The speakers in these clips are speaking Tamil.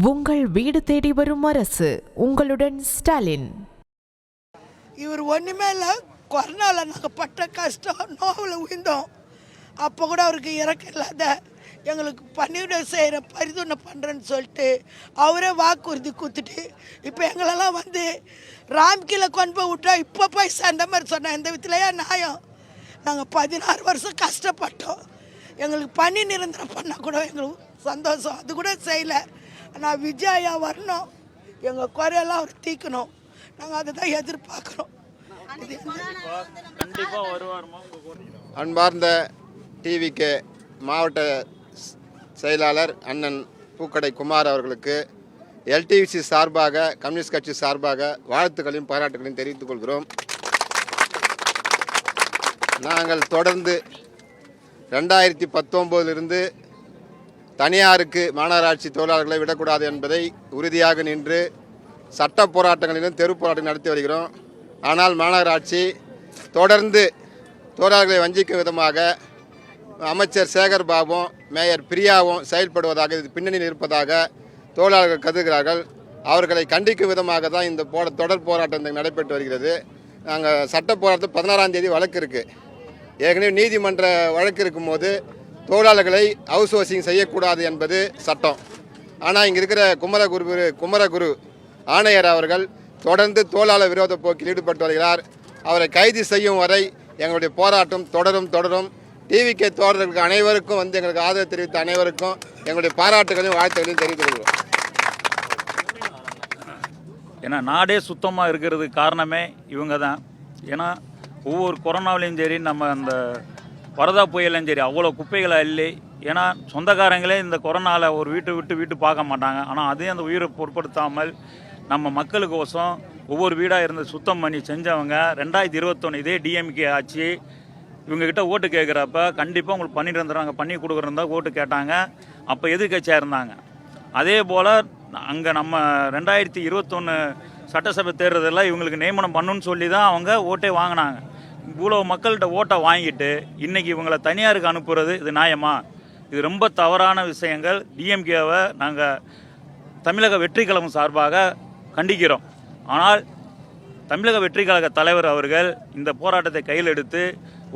உங்கள் வீடு தேடி வரும் அரசு. உங்களுடன் ஸ்டாலின். இவர் ஒன்றுமே இல்லை. கொரோனாவில் நாங்கள் பட்ட கஷ்டம் நோவில் விழுந்தோம். அப்போ கூட அவருக்கு இறக்கம் இல்லாத எங்களுக்கு பணிவிட செய்கிற பரிந்துரை பண்ணுறேன்னு சொல்லிட்டு அவரே வாக்குறுதி கொடுத்துட்டு இப்போ எங்களெல்லாம் வந்து ராம்கீழ கொண்டு போய் விட்டா இப்போ போய் சேர்ந்த மாதிரி சொன்னேன். இந்த விதத்துலையா நியாயம்? நாங்கள் 16 வருஷம் கஷ்டப்பட்டோம். எங்களுக்கு பணி நிரந்தரம் பண்ணால் கூட எங்களுக்கு சந்தோஷம். அது கூட செய்யலை. ஆனால் விஜயா வரணும், எங்கள் குறையெல்லாம் அவர் தீக்கணும். நாங்கள் அதை தான் எதிர்பார்க்குறோம். அன்பார்ந்த டிவிக்கு மாவட்ட செயலாளர் அண்ணன் பூக்கடை குமார் அவர்களுக்கு எல்டிவிசி சார்பாக, கம்யூனிஸ்ட் கட்சி சார்பாக வாழ்த்துக்களையும் பாராட்டுகளையும் தெரிவித்துக் கொள்கிறோம். நாங்கள் தொடர்ந்து 2019 தனியாருக்கு மாநகராட்சி தொழிலாளர்களை விடக்கூடாது என்பதை உறுதியாக நின்று சட்ட போராட்டங்களிலும் தெரு போராட்டம் நடத்தி வருகிறோம். ஆனால் மாநகராட்சி தொடர்ந்து தொழிலாளர்களை வஞ்சிக்கும் விதமாக அமைச்சர் சேகர் பாபும் மேயர் பிரியாவும் செயல்படுவதாக, இது பின்னணியில் இருப்பதாக தொழிலாளர்கள் கருதுகிறார்கள். அவர்களை கண்டிக்கும் விதமாக தான் இந்த தொடர் போராட்டம் நடைபெற்று வருகிறது. நாங்கள் சட்ட போராட்டத்தில் 16ஆம் தேதி வழக்கு இருக்குது. ஏற்கனவே நீதிமன்ற வழக்கு இருக்கும்போது தொழிலாளர்களை ஹவுஸ் வாஷிங் செய்யக்கூடாது என்பது சட்டம். ஆனால் இங்கே இருக்கிற குமரகுரு ஆணையர் அவர்கள் தொடர்ந்து தொழிலாளர் விரோத போக்கில் ஈடுபட்டு வருகிறார். அவரை கைது செய்யும் வரை எங்களுடைய போராட்டம் தொடரும். டிவிகே தோழர்களுக்கு அனைவருக்கும் எங்களுக்கு ஆதரவு தெரிவித்த அனைவருக்கும் எங்களுடைய பாராட்டுகளையும் வாழ்த்துக்களையும் தெரிவித்துக் கொள்கிறோம். ஏன்னா நாடே சுத்தமாக இருக்கிறதுக்கு காரணமே இவங்க தான். ஏன்னா ஒவ்வொரு கொரோனாவிலையும் சரி, நம்ம அந்த வரதா புயலையும் சரி, அவ்வளோ குப்பைகளை அள்ளி, ஏன்னா சொந்தக்காரங்களே இந்த கொரோனாவில் ஒரு வீட்டு பார்க்க மாட்டாங்க. ஆனால் அதையும் அந்த உயிரை பொருட்படுத்தாமல் நம்ம மக்களுக்கோசம் ஒவ்வொரு வீடாக இருந்து சுத்தம் பண்ணி செஞ்சவங்க. 2021 இதே டிஎம்கே ஆட்சி இவங்ககிட்ட ஓட்டு கேட்குறப்ப கண்டிப்பாக உங்களுக்கு பண்ணிட்டு இருந்துறாங்க, பண்ணி கொடுக்குறதா ஓட்டு கேட்டாங்க. அப்போ எதிர்கட்சியாக இருந்தாங்க. அதே போல் அங்கே நம்ம 2021 சட்டசபை தேர்தலில் இவங்களுக்கு நியமனம் பண்ணுன்னு சொல்லி தான் அவங்க ஓட்டே வாங்கினாங்க. இவ்வளோ மக்கள்கிட்ட ஓட்டை வாங்கிட்டு இன்றைக்கி இவங்களை தனியாருக்கு அனுப்புறது இது நியாயமா? இது ரொம்ப தவறான விஷயங்கள். டிஎம்கேவை நாங்கள் தமிழக வெற்றி கழகம் சார்பாக கண்டிக்கிறோம். ஆனால் தமிழக வெற்றி கழக தலைவர் அவர்கள் இந்த போராட்டத்தை கையில் எடுத்து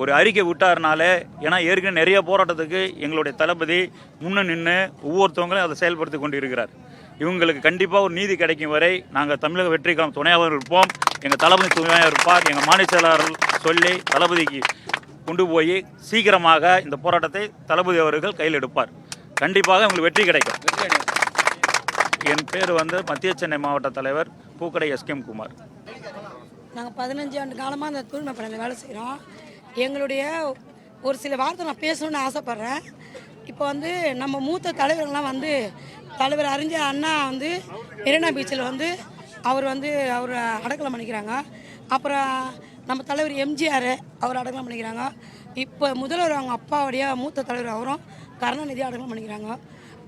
ஒரு அறிக்கை விட்டார்னாலே, ஏன்னா ஏற்கனவே நிறைய போராட்டத்துக்கு எங்களுடைய தளபதி முன்ன நின்று ஒவ்வொருத்தவங்களையும் அதை செயல்படுத்தி கொண்டு இருக்கிறார். இவங்களுக்கு கண்டிப்பாக ஒரு நீதி கிடைக்கும் வரை நாங்கள் தமிழக வெற்றி கழகம் துணையாக இருப்போம். எங்கள் தளபதி துணையாக இருப்பார். எங்கள் மாநில செயலாளர்கள் சொல்லி தளபதிக்கு கொண்டு போய் சீக்கிரமாக இந்த போராட்டத்தை தளபதி அவர்கள் கையில் எடுப்பார். கண்டிப்பாக உங்களுக்கு வெற்றி கிடைக்கும். என் பேர் மத்திய சென்னை மாவட்ட தலைவர் பூக்கடை எஸ்கேம் குமார். நாங்கள் 15 ஆண்டு காலமாக அந்த தூய்மை பணியில் வேலை செய்கிறோம். எங்களுடைய ஒரு சில வார்த்தை நான் பேசணும்னு ஆசைப்பட்றேன். இப்போ நம்ம மூத்த தலைவர்கள்லாம் தலைவர் அறிஞர் அண்ணா மெரினா பீச்சில் அவர் அடக்கலம் பண்ணிக்கிறாங்க. அப்புறம் நம்ம தலைவர் எம்ஜிஆர் அவர் அடக்கலம் பண்ணிக்கிறாங்க. இப்போ முதல்வர் அவங்க அப்பாவுடைய மூத்த தலைவர் அவரும் கருணாநிதி அடக்கலம் பண்ணிக்கிறாங்க.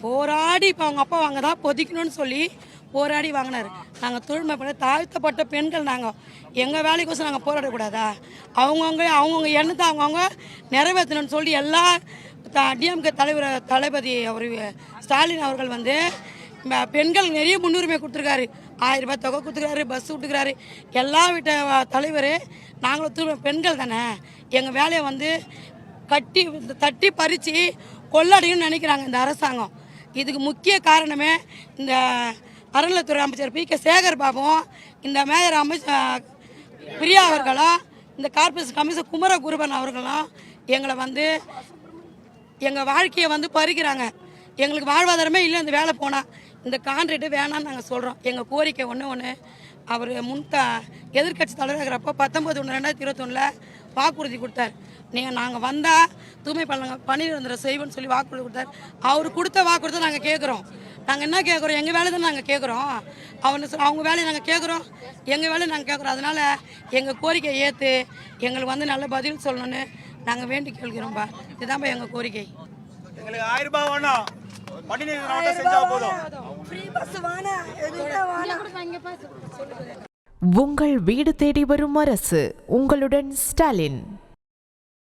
போராடி இப்போ அவங்க அப்பா வாங்க தான் பொதிக்கணும்னு சொல்லி போராடி வாங்கினார். நாங்கள் தூய்மை பண்ண தாழ்த்தப்பட்ட பெண்கள், நாங்கள் எங்கள் வேலைக்கோசம் நாங்கள் போராடக்கூடாதா? அவங்கவுங்க எண்ணத்தை அவங்கவுங்க நிறைவேற்றணும்னு சொல்லி எல்லா டிஎம்கே தளபதி அவர் ஸ்டாலின் அவர்கள் பெண்கள் நிறைய முன்னுரிமை கொடுத்துருக்காரு. 1000 ரூபாய் தொகை கொடுத்துருக்காரு, பஸ் விட்டுக்கிறாரு. எல்லா வீட்ட தலைவர் நாங்களும் தூய்மை பெண்கள் தானே, எங்கள் வேலையை தட்டி பறித்து கொள்ளடின்னு நினைக்கிறாங்க இந்த அரசாங்கம். இதுக்கு முக்கிய காரணமே இந்த அறநிலைத்துறை அமைச்சர் பி.கே. சேகர் பாபுவும், இந்த மேயர் அமைச்சர் பிரியா அவர்களும், இந்த கார்பரேஷன் கமிஷனர் குமரகுருபன் அவர்களும் எங்களை எங்கள் வாழ்க்கையை பறிக்கிறாங்க. எங்களுக்கு வாழ்வாதாரமே இல்லை இந்த வேலை போனால். இந்த கான்ட்ராக்டு வேணான்னு நாங்கள் சொல்கிறோம். எங்கள் கோரிக்கை ஒன்று அவர் எதிர்கட்சி தலைவராக இருக்கிறப்போ 19/1/2021 வாக்குறுதி கொடுத்தார். நாங்கள் வந்தால் தூய்மை பணியில் செய்வோன்னு சொல்லி வாக்குறுதி கொடுத்தார். அவர் கொடுத்த வாக்குறுதி நாங்கள் கேட்குறோம். நாங்கள் என்ன கேட்குறோம்? எங்கள் வேலை தான் நாங்கள் கேட்குறோம். அவங்க வேலையை நாங்கள் கேட்குறோம், எங்கள் வேலையை நாங்கள் கேட்குறோம். அதனால் எங்கள் கோரிக்கையை ஏற்று எங்களுக்கு நல்ல பதில் சொல்லணும்னு நாங்கள் வேண்டி கேட்கிறோம்பா. இதுதான்ப்பா எங்கள் கோரிக்கை. எங்களுக்கு 1000 ரூபாய் வேணும், பணி நிரந்தரம் செஞ்சா போதும். உங்கள் வீடு தேடி வரும் அரசு. உங்களுடன் ஸ்டாலின்.